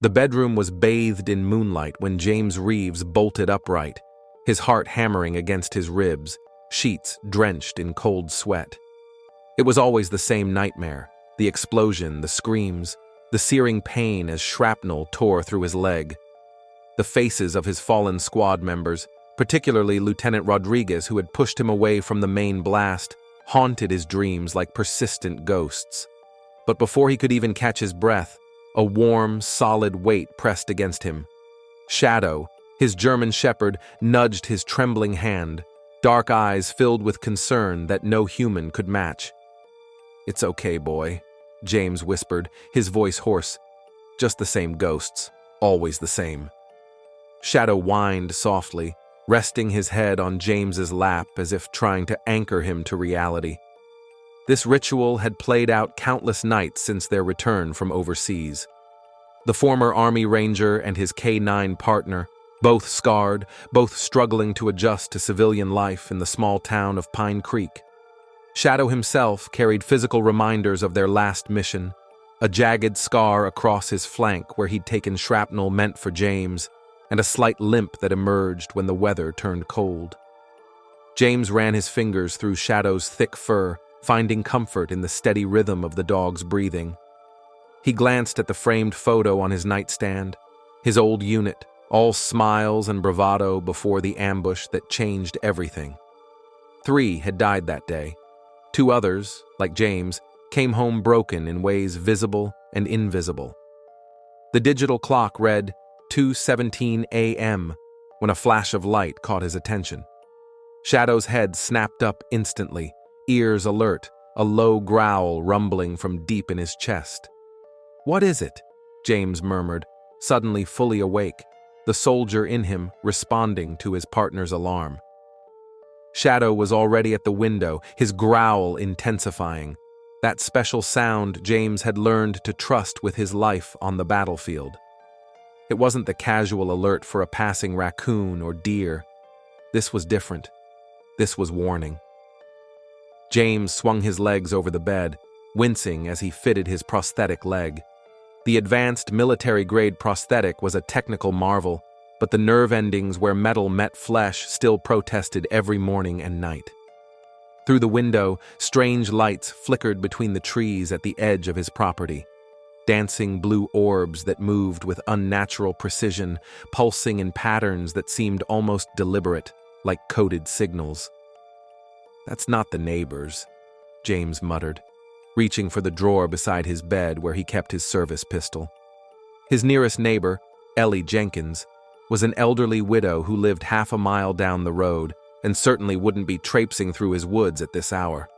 The bedroom was bathed in moonlight when James Reeves bolted upright, his heart hammering against his ribs, sheets drenched in cold sweat. It was always the same nightmare, the explosion, the screams, the searing pain as shrapnel tore through his leg. The faces of his fallen squad members, particularly Lieutenant Rodriguez, who had pushed him away from the main blast, haunted his dreams like persistent ghosts. But before he could even catch his breath, a warm, solid weight pressed against him. Shadow, his German shepherd, nudged his trembling hand, dark eyes filled with concern that no human could match. "It's okay, boy," James whispered, his voice hoarse. "Just the same ghosts, always the same." Shadow whined softly, resting his head on James's lap as if trying to anchor him to reality. This ritual had played out countless nights since their return from overseas. The former Army Ranger and his K-9 partner, both scarred, both struggling to adjust to civilian life in the small town of Pine Creek. Shadow himself carried physical reminders of their last mission, a jagged scar across his flank where he'd taken shrapnel meant for James, and a slight limp that emerged when the weather turned cold. James ran his fingers through Shadow's thick fur, finding comfort in the steady rhythm of the dog's breathing. He glanced at the framed photo on his nightstand, his old unit, all smiles and bravado before the ambush that changed everything. 3 had died that day. 2 others, like James, came home broken in ways visible and invisible. The digital clock read 2:17 a.m. when a flash of light caught his attention. Shadow's head snapped up instantly, ears alert, a low growl rumbling from deep in his chest. "What is it?" James murmured, suddenly fully awake, the soldier in him responding to his partner's alarm. Shadow was already at the window, his growl intensifying, that special sound James had learned to trust with his life on the battlefield. It wasn't the casual alert for a passing raccoon or deer. This was different. This was warning. James swung his legs over the bed, wincing as he fitted his prosthetic leg. The advanced military-grade prosthetic was a technical marvel, but the nerve endings where metal met flesh still protested every morning and night. Through the window, strange lights flickered between the trees at the edge of his property. Dancing blue orbs that moved with unnatural precision, pulsing in patterns that seemed almost deliberate, like coded signals. "That's not the neighbors," James muttered, reaching for the drawer beside his bed where he kept his service pistol. His nearest neighbor, Ellie Jenkins, was an elderly widow who lived half a mile down the road and certainly wouldn't be traipsing through his woods at this hour.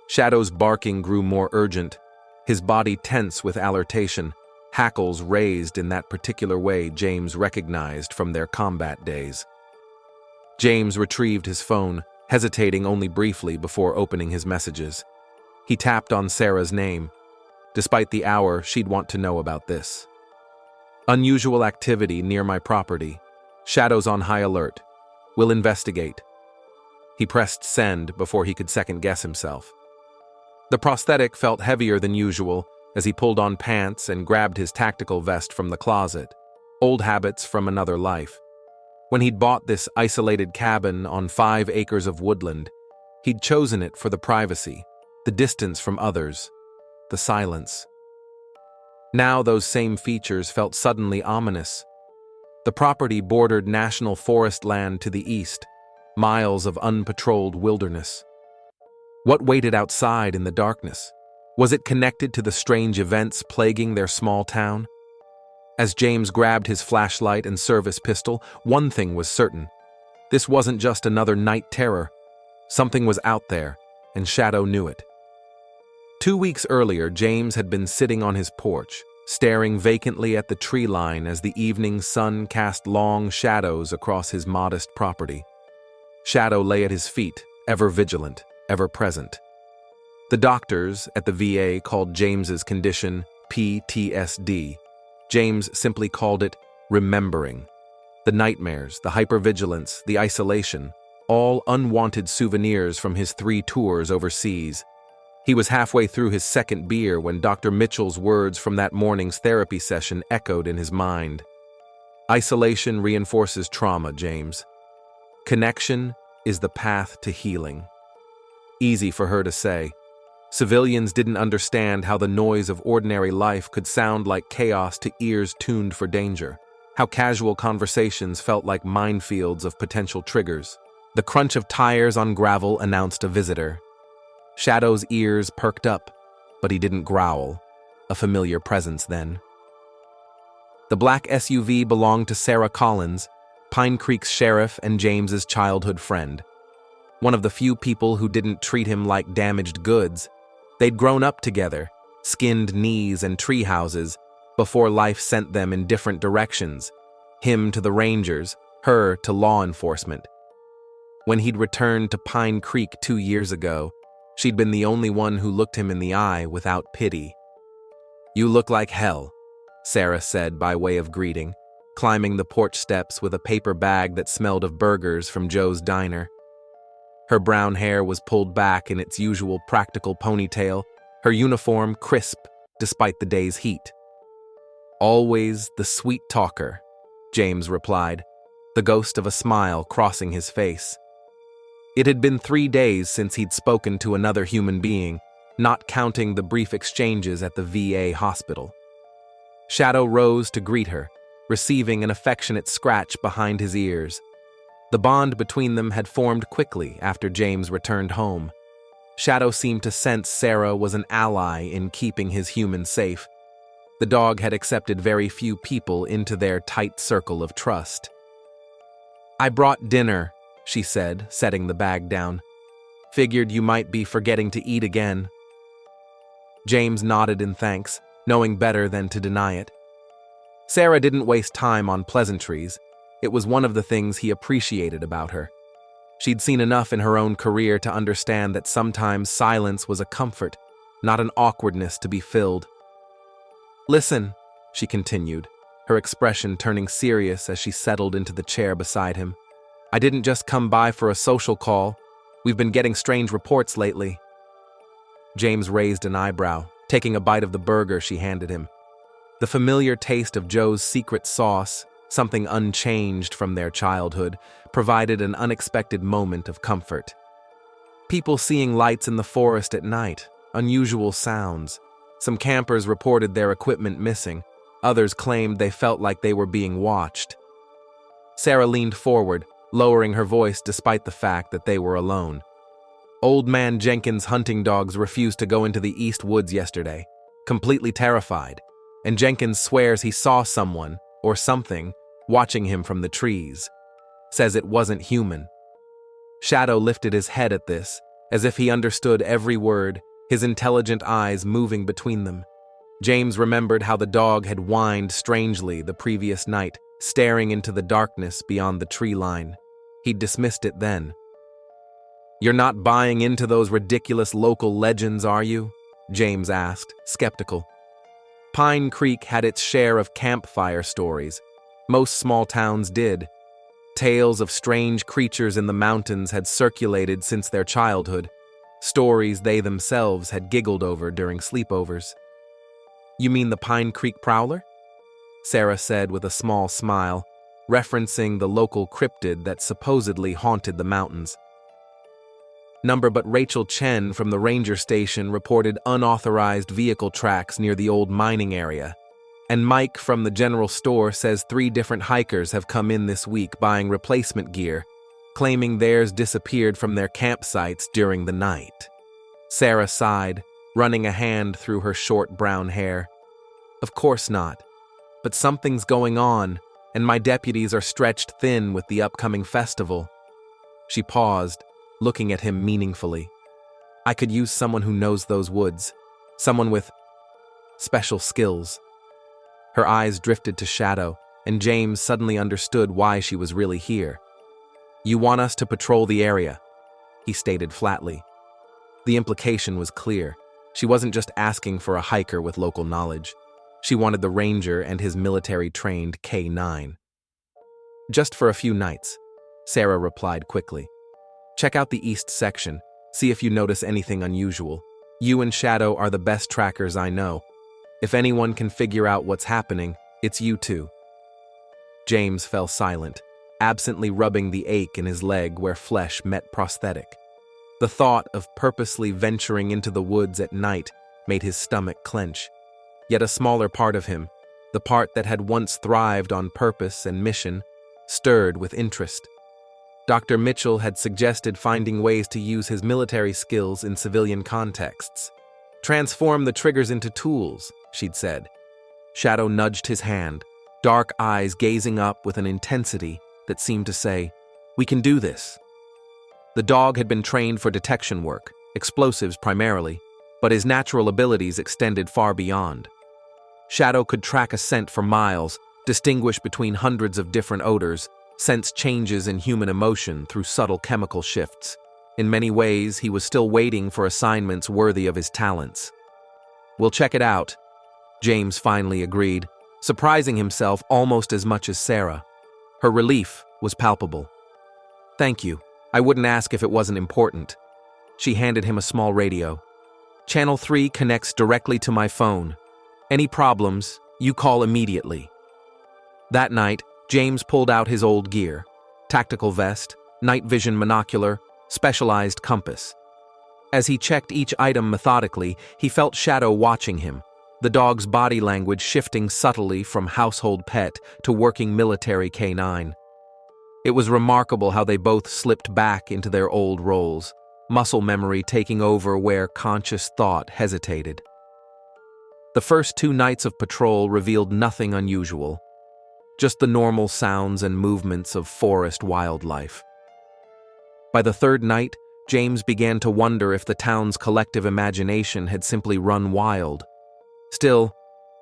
Shadow's barking grew more urgent, his body tense with alertation, hackles raised in that particular way James recognized from their combat days. James retrieved his phone, hesitating only briefly before opening his messages. He tapped on Sarah's name. Despite the hour, she'd want to know about this. "Unusual activity near my property. Shadow's on high alert. We'll investigate." He pressed send before he could second-guess himself. The prosthetic felt heavier than usual as he pulled on pants and grabbed his tactical vest from the closet, old habits from another life. When he'd bought this isolated cabin on 5 acres of woodland, he'd chosen it for the privacy, the distance from others, the silence. Now those same features felt suddenly ominous. The property bordered national forest land to the east, miles of unpatrolled wilderness. What waited outside in the darkness? Was it connected to the strange events plaguing their small town? As James grabbed his flashlight and service pistol, one thing was certain. This wasn't just another night terror. Something was out there, and Shadow knew it. 2 weeks earlier, James had been sitting on his porch, staring vacantly at the tree line as the evening sun cast long shadows across his modest property. Shadow lay at his feet, ever vigilant, ever present. The doctors at the VA called James's condition PTSD. James simply called it remembering. The nightmares, the hypervigilance, the isolation, all unwanted souvenirs from his 3 tours overseas. He was halfway through his second beer when Dr. Mitchell's words from that morning's therapy session echoed in his mind. Isolation reinforces trauma, James. Connection is the path to healing. Easy for her to say. Civilians didn't understand how the noise of ordinary life could sound like chaos to ears tuned for danger, how casual conversations felt like minefields of potential triggers. The crunch of tires on gravel announced a visitor. Shadow's ears perked up, but he didn't growl, a familiar presence then. The black SUV belonged to Sarah Collins, Pine Creek's sheriff and James's childhood friend. One of the few people who didn't treat him like damaged goods. They'd grown up together, skinned knees and tree houses, before life sent them in different directions, him to the Rangers, her to law enforcement. When he'd returned to Pine Creek 2 years ago, she'd been the only one who looked him in the eye without pity. "You look like hell," Sarah said by way of greeting, climbing the porch steps with a paper bag that smelled of burgers from Joe's diner. Her brown hair was pulled back in its usual practical ponytail, her uniform crisp despite the day's heat. "Always the sweet talker," James replied, the ghost of a smile crossing his face. It had been 3 days since he'd spoken to another human being, not counting the brief exchanges at the VA hospital. Shadow rose to greet her, receiving an affectionate scratch behind his ears. The bond between them had formed quickly after James returned home. Shadow seemed to sense Sarah was an ally in keeping his human safe. The dog had accepted very few people into their tight circle of trust. "I brought dinner," she said, setting the bag down. "Figured you might be forgetting to eat again." James nodded in thanks, knowing better than to deny it. Sarah didn't waste time on pleasantries. It was one of the things he appreciated about her. She'd seen enough in her own career to understand that sometimes silence was a comfort, not an awkwardness to be filled. "Listen," she continued, her expression turning serious as she settled into the chair beside him. "I didn't just come by for a social call. We've been getting strange reports lately." James raised an eyebrow, taking a bite of the burger she handed him. The familiar taste of Joe's secret sauce, something unchanged from their childhood, provided an unexpected moment of comfort. People seeing lights in the forest at night, unusual sounds. Some campers reported their equipment missing. Others claimed they felt like they were being watched. Sarah leaned forward, lowering her voice despite the fact that they were alone. "Old man Jenkins' hunting dogs refused to go into the East Woods yesterday, completely terrified, and Jenkins swears he saw someone, or something, watching him from the trees. Says it wasn't human." Shadow lifted his head at this, as if he understood every word, his intelligent eyes moving between them. James remembered how the dog had whined strangely the previous night, staring into the darkness beyond the tree line. He'd dismissed it then. "You're not buying into those ridiculous local legends, are you?" James asked, skeptical. Pine Creek had its share of campfire stories. Most small towns did. Tales of strange creatures in the mountains had circulated since their childhood, stories they themselves had giggled over during sleepovers. "You mean the Pine Creek Prowler?" Sarah said with a small smile, referencing the local cryptid that supposedly haunted the mountains. But Rachel Chen from the ranger station reported unauthorized vehicle tracks near the old mining area. And Mike from the general store says 3 different hikers have come in this week buying replacement gear, claiming theirs disappeared from their campsites during the night. Sarah sighed, running a hand through her short brown hair. "Of course not. But something's going on, and my deputies are stretched thin with the upcoming festival." She paused, looking at him meaningfully. "I could use someone who knows those woods, someone with special skills." Her eyes drifted to Shadow, and James suddenly understood why she was really here. "You want us to patrol the area," he stated flatly. The implication was clear. She wasn't just asking for a hiker with local knowledge. She wanted the ranger and his military-trained K9. "Just for a few nights," Sarah replied quickly. "Check out the east section, see if you notice anything unusual. You and Shadow are the best trackers I know. If anyone can figure out what's happening, it's you two." James fell silent, absently rubbing the ache in his leg where flesh met prosthetic. The thought of purposely venturing into the woods at night made his stomach clench. Yet a smaller part of him, the part that had once thrived on purpose and mission, stirred with interest. Dr. Mitchell had suggested finding ways to use his military skills in civilian contexts. "Transform the triggers into tools," she'd said. Shadow nudged his hand, dark eyes gazing up with an intensity that seemed to say, "We can do this." The dog had been trained for detection work, explosives primarily, but his natural abilities extended far beyond. Shadow could track a scent for miles, distinguish between hundreds of different odors, sense changes in human emotion through subtle chemical shifts. In many ways, he was still waiting for assignments worthy of his talents. "We'll check it out," James finally agreed, surprising himself almost as much as Sarah. Her relief was palpable. "Thank you. I wouldn't ask if it wasn't important." She handed him a small radio. "Channel 3 connects directly to my phone. Any problems, you call immediately." That night, James pulled out his old gear: tactical vest, night vision monocular, specialized compass. As he checked each item methodically, he felt Shadow watching him, the dog's body language shifting subtly from household pet to working military canine. It was remarkable how they both slipped back into their old roles, muscle memory taking over where conscious thought hesitated. The first 2 nights of patrol revealed nothing unusual, just the normal sounds and movements of forest wildlife. By the 3rd night, James began to wonder if the town's collective imagination had simply run wild. Still,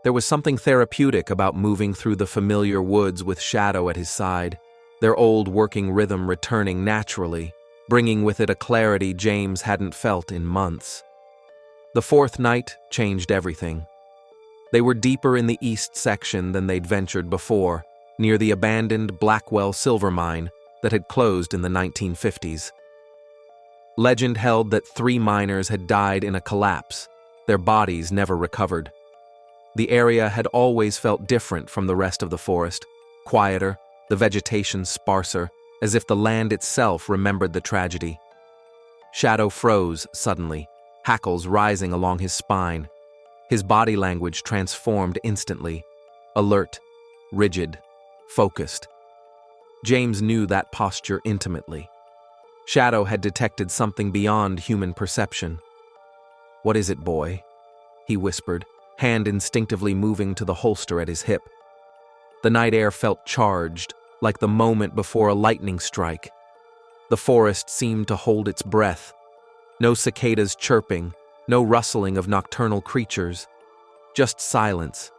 there was something therapeutic about moving through the familiar woods with Shadow at his side, their old working rhythm returning naturally, bringing with it a clarity James hadn't felt in months. The 4th night changed everything. They were deeper in the east section than they'd ventured before, near the abandoned Blackwell silver mine that had closed in the 1950s. Legend held that 3 miners had died in a collapse, their bodies never recovered. The area had always felt different from the rest of the forest, quieter, the vegetation sparser, as if the land itself remembered the tragedy. Shadow froze suddenly, hackles rising along his spine. His body language transformed instantly, alert, rigid, focused. James knew that posture intimately. Shadow had detected something beyond human perception. "What is it, boy?" he whispered, hand instinctively moving to the holster at his hip. The night air felt charged, like the moment before a lightning strike. The forest seemed to hold its breath. No cicadas chirping, no rustling of nocturnal creatures. Just silence,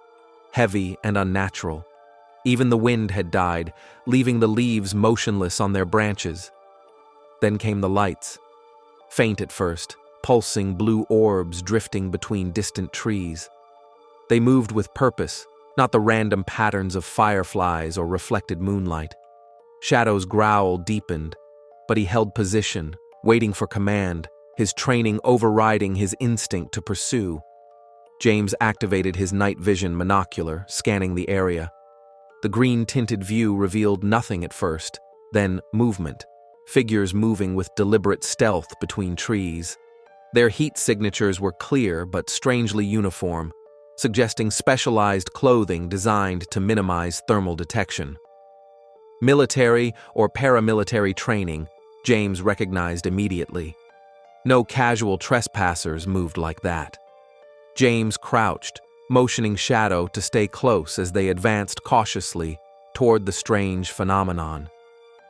heavy and unnatural. Even the wind had died, leaving the leaves motionless on their branches. Then came the lights. Faint at first, pulsing blue orbs drifting between distant trees. They moved with purpose, not the random patterns of fireflies or reflected moonlight. Shadow's growl deepened, but he held position, waiting for command, his training overriding his instinct to pursue. James activated his night vision monocular, scanning the area. The green-tinted view revealed nothing at first, then movement, figures moving with deliberate stealth between trees. Their heat signatures were clear but strangely uniform, suggesting specialized clothing designed to minimize thermal detection. Military or paramilitary training, James recognized immediately. No casual trespassers moved like that. James crouched, motioning Shadow to stay close as they advanced cautiously toward the strange phenomenon.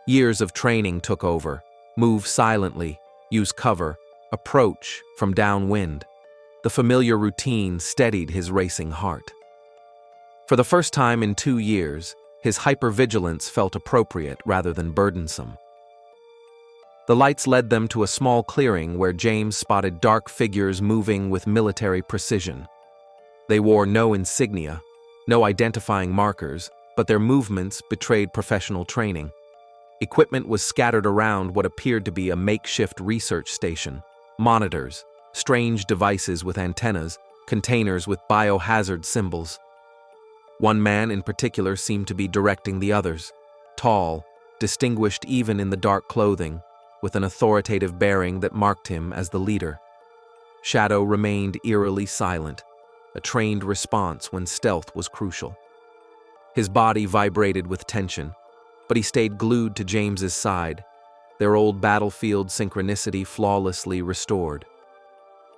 Years of training took over: move silently, use cover, approach from downwind. The familiar routine steadied his racing heart. For the first time in 2 years, his hypervigilance felt appropriate rather than burdensome. The lights led them to a small clearing where James spotted dark figures moving with military precision. They wore no insignia, no identifying markers, but their movements betrayed professional training. Equipment was scattered around what appeared to be a makeshift research station: monitors, strange devices with antennas, containers with biohazard symbols. One man in particular seemed to be directing the others, tall, distinguished even in the dark clothing, with an authoritative bearing that marked him as the leader. Shadow remained eerily silent, a trained response when stealth was crucial. His body vibrated with tension, but he stayed glued to James's side, their old battlefield synchronicity flawlessly restored.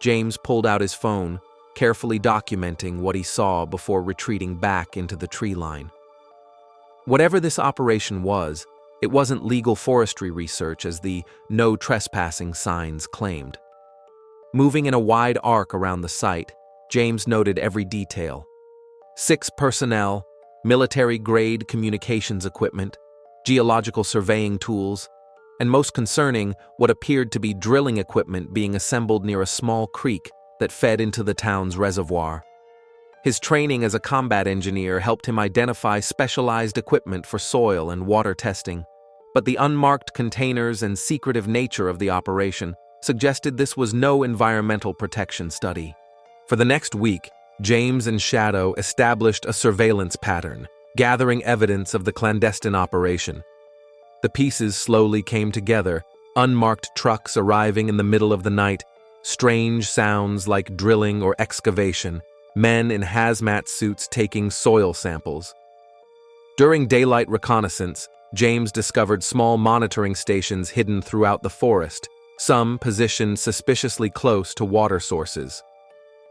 James pulled out his phone, carefully documenting what he saw before retreating back into the tree line. Whatever this operation was, it wasn't legal forestry research as the no trespassing signs claimed. Moving in a wide arc around the site, James noted every detail. 6 personnel, military-grade communications equipment, geological surveying tools, and most concerning, what appeared to be drilling equipment being assembled near a small creek that fed into the town's reservoir. His training as a combat engineer helped him identify specialized equipment for soil and water testing, but the unmarked containers and secretive nature of the operation suggested this was no environmental protection study. For the next week, James and Shadow established a surveillance pattern, gathering evidence of the clandestine operation. The pieces slowly came together, unmarked trucks arriving in the middle of the night, strange sounds like drilling or excavation, men in hazmat suits taking soil samples. During daylight reconnaissance, James discovered small monitoring stations hidden throughout the forest, some positioned suspiciously close to water sources.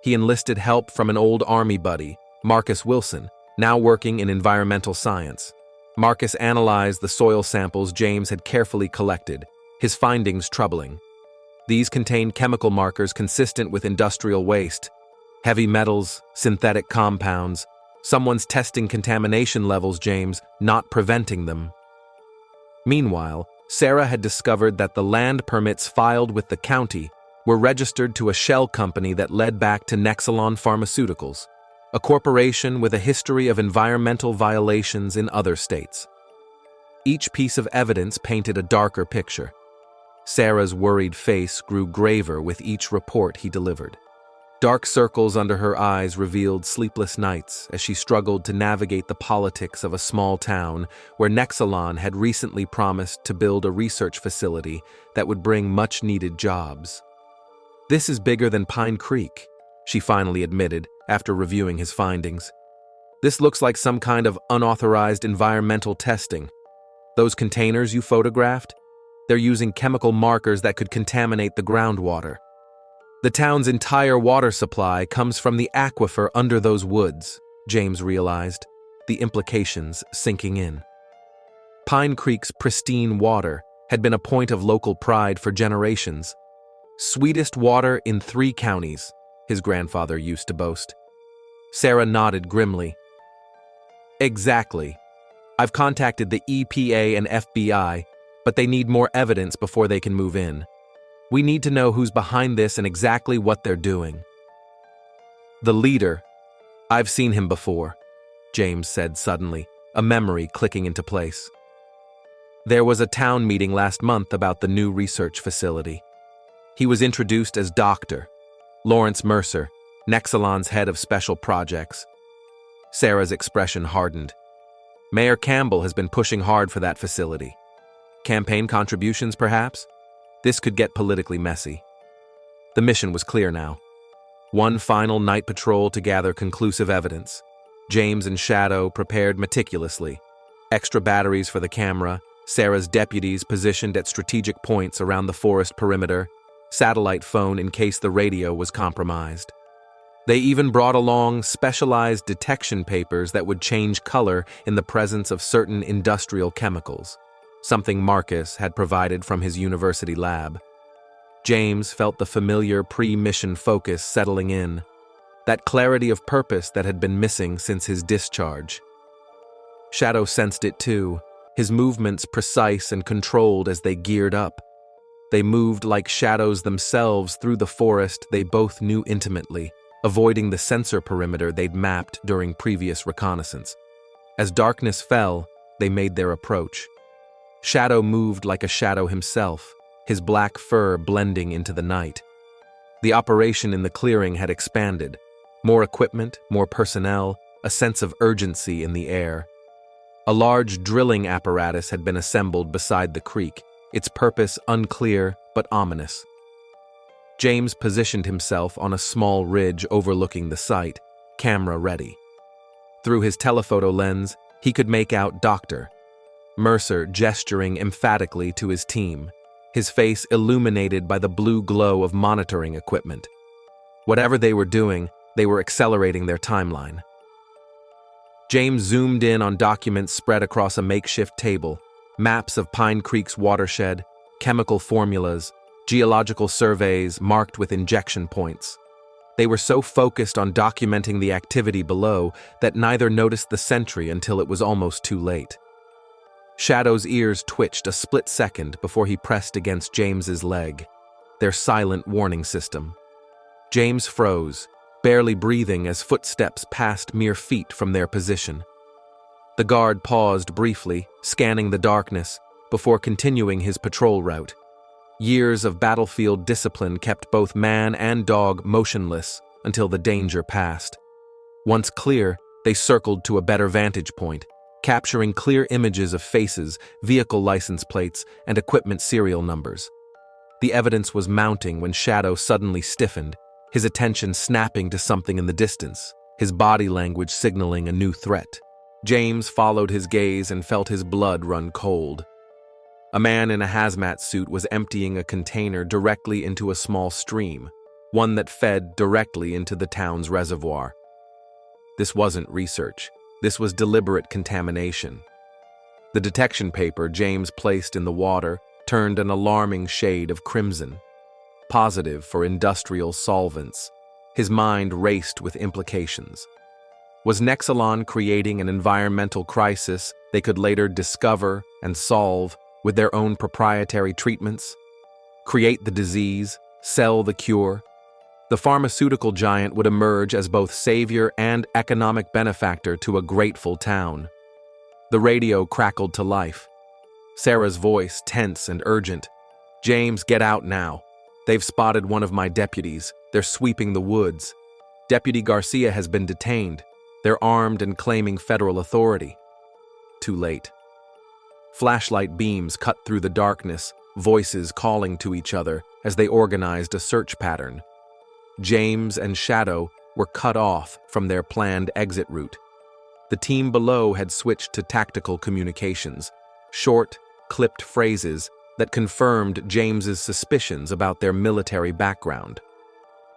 He enlisted help from an old army buddy, Marcus Wilson, now working in environmental science. Marcus analyzed the soil samples James had carefully collected, his findings troubling. These contained chemical markers consistent with industrial waste, heavy metals, synthetic compounds. Someone's testing contamination levels, James, not preventing them. Meanwhile, Sarah had discovered that the land permits filed with the county were registered to a shell company that led back to Nexalon Pharmaceuticals, a corporation with a history of environmental violations in other states. Each piece of evidence painted a darker picture. Sarah's worried face grew graver with each report he delivered. Dark circles under her eyes revealed sleepless nights as she struggled to navigate the politics of a small town where Nexalon had recently promised to build a research facility that would bring much-needed jobs. "This is bigger than Pine Creek," she finally admitted after reviewing his findings. "This looks like some kind of unauthorized environmental testing. Those containers you photographed? They're using chemical markers that could contaminate the groundwater. The town's entire water supply comes from the aquifer under those woods," James realized, the implications sinking in. Pine Creek's pristine water had been a point of local pride for generations. "Sweetest water in 3 counties," his grandfather used to boast. Sarah nodded grimly. "Exactly. I've contacted the EPA and FBI, but they need more evidence before they can move in. We need to know who's behind this and exactly what they're doing." "The leader. I've seen him before," James said suddenly, a memory clicking into place. "There was a town meeting last month about the new research facility. He was introduced as Dr. Lawrence Mercer, Nexalon's head of special projects." Sarah's expression hardened. "Mayor Campbell has been pushing hard for that facility. Campaign contributions, perhaps? This could get politically messy." The mission was clear now. One final night patrol to gather conclusive evidence. James and Shadow prepared meticulously. Extra batteries for the camera, Sarah's deputies positioned at strategic points around the forest perimeter, satellite phone in case the radio was compromised. They even brought along specialized detection papers that would change color in the presence of certain industrial chemicals, something Marcus had provided from his university lab. James felt the familiar pre-mission focus settling in, that clarity of purpose that had been missing since his discharge. Shadow sensed it too, his movements precise and controlled as they geared up. They moved like shadows themselves through the forest they both knew intimately, avoiding the sensor perimeter they'd mapped during previous reconnaissance. As darkness fell, they made their approach. Shadow moved like a shadow himself, his black fur blending into the night. The operation in the clearing had expanded. More equipment, more personnel, a sense of urgency in the air. A large drilling apparatus had been assembled beside the creek, its purpose unclear but ominous. James positioned himself on a small ridge overlooking the site, camera ready. Through his telephoto lens, he could make out Dr. Mercer gesturing emphatically to his team, his face illuminated by the blue glow of monitoring equipment. Whatever they were doing, they were accelerating their timeline. James zoomed in on documents spread across a makeshift table, maps of Pine Creek's watershed, chemical formulas, geological surveys marked with injection points. They were so focused on documenting the activity below that neither noticed the sentry until it was almost too late. Shadow's ears twitched a split second before he pressed against James's leg, their silent warning system. James froze, barely breathing as footsteps passed mere feet from their position. The guard paused briefly, scanning the darkness, before continuing his patrol route. Years of battlefield discipline kept both man and dog motionless until the danger passed. Once clear, they circled to a better vantage point, capturing clear images of faces, vehicle license plates, and equipment serial numbers. The evidence was mounting when Shadow suddenly stiffened, his attention snapping to something in the distance, his body language signaling a new threat. James followed his gaze and felt his blood run cold. A man in a hazmat suit was emptying a container directly into a small stream, one that fed directly into the town's reservoir. This wasn't research. This was deliberate contamination. The detection paper James placed in the water turned an alarming shade of crimson, positive for industrial solvents. His mind raced with implications. Was Nexalon creating an environmental crisis they could later discover and solve with their own proprietary treatments? Create the disease, sell the cure? The pharmaceutical giant would emerge as both savior and economic benefactor to a grateful town. The radio crackled to life. Sarah's voice tense and urgent. "James, get out now. They've spotted one of my deputies. They're sweeping the woods. Deputy Garcia has been detained. They're armed and claiming federal authority." Too late. Flashlight beams cut through the darkness, voices calling to each other as they organized a search pattern. James and Shadow were cut off from their planned exit route. The team below had switched to tactical communications, short, clipped phrases that confirmed James's suspicions about their military background.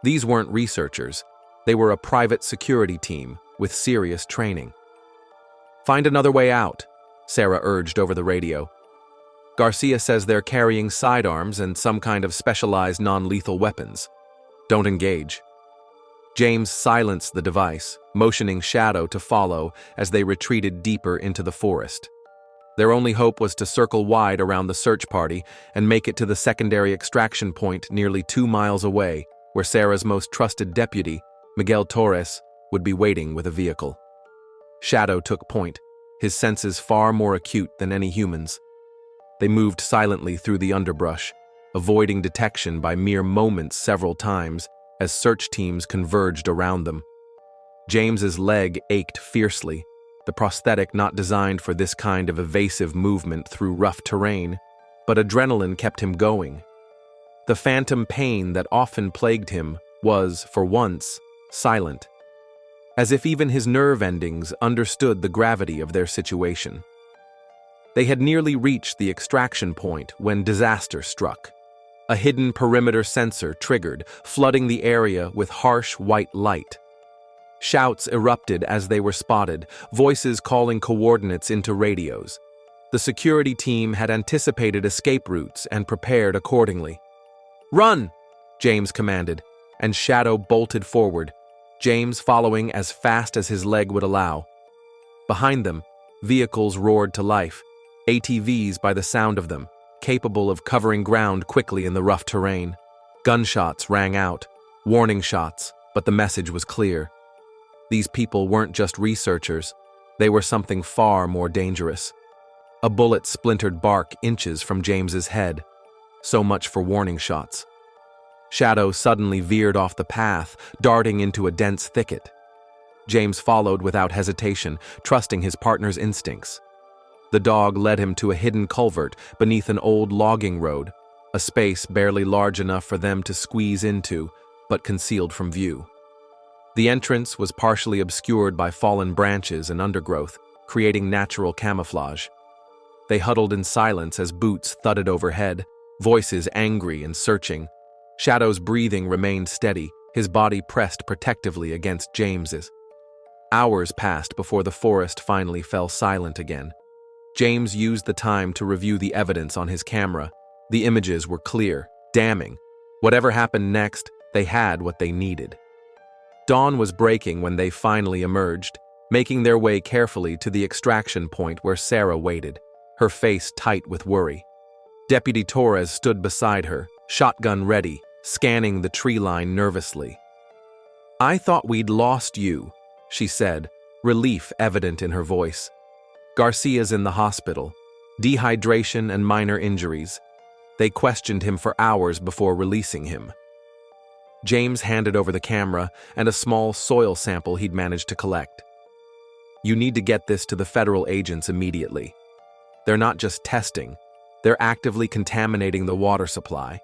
These weren't researchers. They were a private security team with serious training. "Find another way out," Sarah urged over the radio. "Garcia says they're carrying sidearms and some kind of specialized non-lethal weapons. Don't engage." James silenced the device, motioning Shadow to follow as they retreated deeper into the forest. Their only hope was to circle wide around the search party and make it to the secondary extraction point nearly 2 miles away, where Sarah's most trusted deputy, Miguel Torres, would be waiting with a vehicle. Shadow took point, his senses far more acute than any human's. They moved silently through the underbrush, avoiding detection by mere moments several times as search teams converged around them. James's leg ached fiercely, the prosthetic not designed for this kind of evasive movement through rough terrain, but adrenaline kept him going. The phantom pain that often plagued him was, for once, silent, as if even his nerve endings understood the gravity of their situation. They had nearly reached the extraction point when disaster struck. A hidden perimeter sensor triggered, flooding the area with harsh white light. Shouts erupted as they were spotted, voices calling coordinates into radios. The security team had anticipated escape routes and prepared accordingly. "Run!" James commanded, and Shadow bolted forward, James following as fast as his leg would allow. Behind them, vehicles roared to life, ATVs by the sound of them, capable of covering ground quickly in the rough terrain. Gunshots rang out, warning shots, but the message was clear. These people weren't just researchers, they were something far more dangerous. A bullet splintered bark inches from James's head. So much for warning shots. Shadow suddenly veered off the path, darting into a dense thicket. James followed without hesitation, trusting his partner's instincts. The dog led him to a hidden culvert beneath an old logging road, a space barely large enough for them to squeeze into, but concealed from view. The entrance was partially obscured by fallen branches and undergrowth, creating natural camouflage. They huddled in silence as boots thudded overhead, voices angry and searching. Shadow's breathing remained steady, his body pressed protectively against James's. Hours passed before the forest finally fell silent again. James used the time to review the evidence on his camera. The images were clear, damning. Whatever happened next, they had what they needed. Dawn was breaking when they finally emerged, making their way carefully to the extraction point where Sarah waited, her face tight with worry. Deputy Torres stood beside her, shotgun ready, scanning the tree line nervously. "I thought we'd lost you," she said, relief evident in her voice. "Garcia's in the hospital. Dehydration and minor injuries. They questioned him for hours before releasing him." James handed over the camera and a small soil sample he'd managed to collect. "You need to get this to the federal agents immediately. They're not just testing, they're actively contaminating the water supply.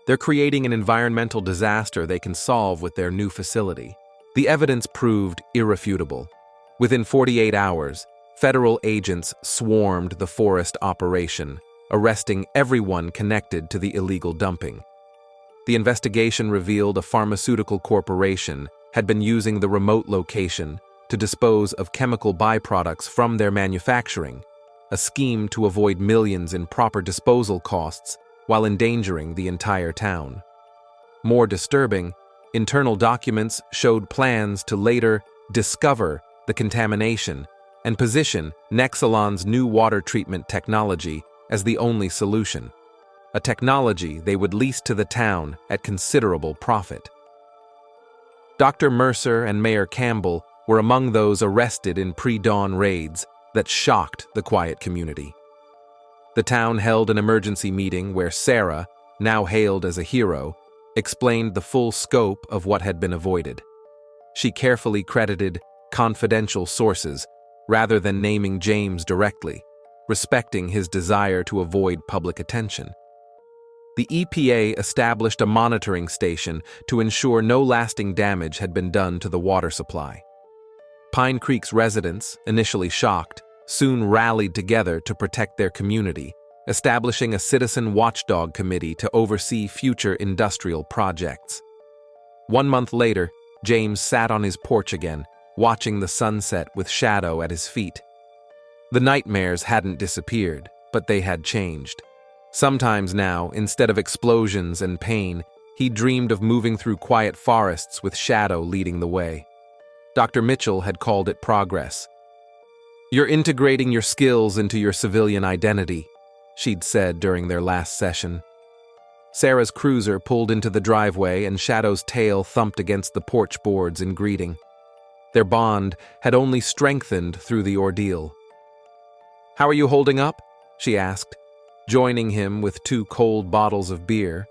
They're creating an environmental disaster they can solve with their new facility." The evidence proved irrefutable. Within 48 hours, federal agents swarmed the forest operation, arresting everyone connected to the illegal dumping. The investigation revealed a pharmaceutical corporation had been using the remote location to dispose of chemical byproducts from their manufacturing, a scheme to avoid millions in proper disposal costs while endangering the entire town. More disturbing, internal documents showed plans to later discover the contamination and position Nexalon's new water treatment technology as the only solution, a technology they would lease to the town at considerable profit. Dr. Mercer and Mayor Campbell were among those arrested in pre-dawn raids that shocked the quiet community. The town held an emergency meeting where Sarah, now hailed as a hero, explained the full scope of what had been avoided. She carefully credited confidential sources rather than naming James directly, respecting his desire to avoid public attention. The EPA established a monitoring station to ensure no lasting damage had been done to the water supply. Pine Creek's residents, initially shocked, soon rallied together to protect their community, establishing a citizen watchdog committee to oversee future industrial projects. 1 month later, James sat on his porch again, watching the sunset with Shadow at his feet. The nightmares hadn't disappeared, but they had changed. Sometimes now, instead of explosions and pain, he dreamed of moving through quiet forests with Shadow leading the way. Dr. Mitchell had called it progress. "You're integrating your skills into your civilian identity," she'd said during their last session. Sarah's cruiser pulled into the driveway and Shadow's tail thumped against the porch boards in greeting. Their bond had only strengthened through the ordeal. "How are you holding up?" she asked, joining him with 2 cold bottles of beer.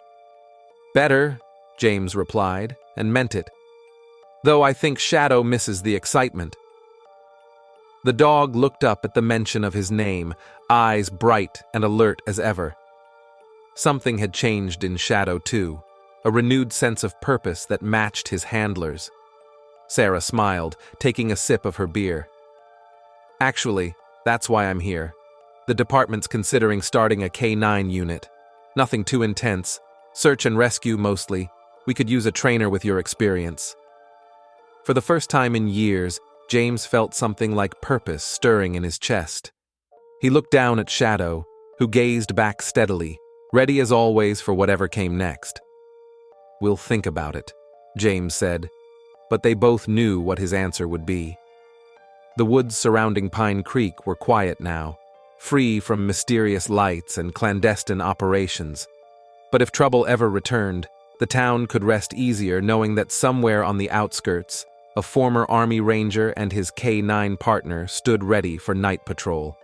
"Better," James replied, and meant it. "Though I think Shadow misses the excitement." The dog looked up at the mention of his name, eyes bright and alert as ever. Something had changed in Shadow too, a renewed sense of purpose that matched his handlers. Sarah smiled, taking a sip of her beer. "Actually, that's why I'm here. The department's considering starting a K9 unit. Nothing too intense. Search and rescue mostly. We could use a trainer with your experience." For the first time in years, James felt something like purpose stirring in his chest. He looked down at Shadow, who gazed back steadily, ready as always for whatever came next. "We'll think about it," James said, but they both knew what his answer would be. The woods surrounding Pine Creek were quiet now, free from mysterious lights and clandestine operations. But if trouble ever returned, the town could rest easier knowing that somewhere on the outskirts, a former Army Ranger and his K9 partner stood ready for night patrol.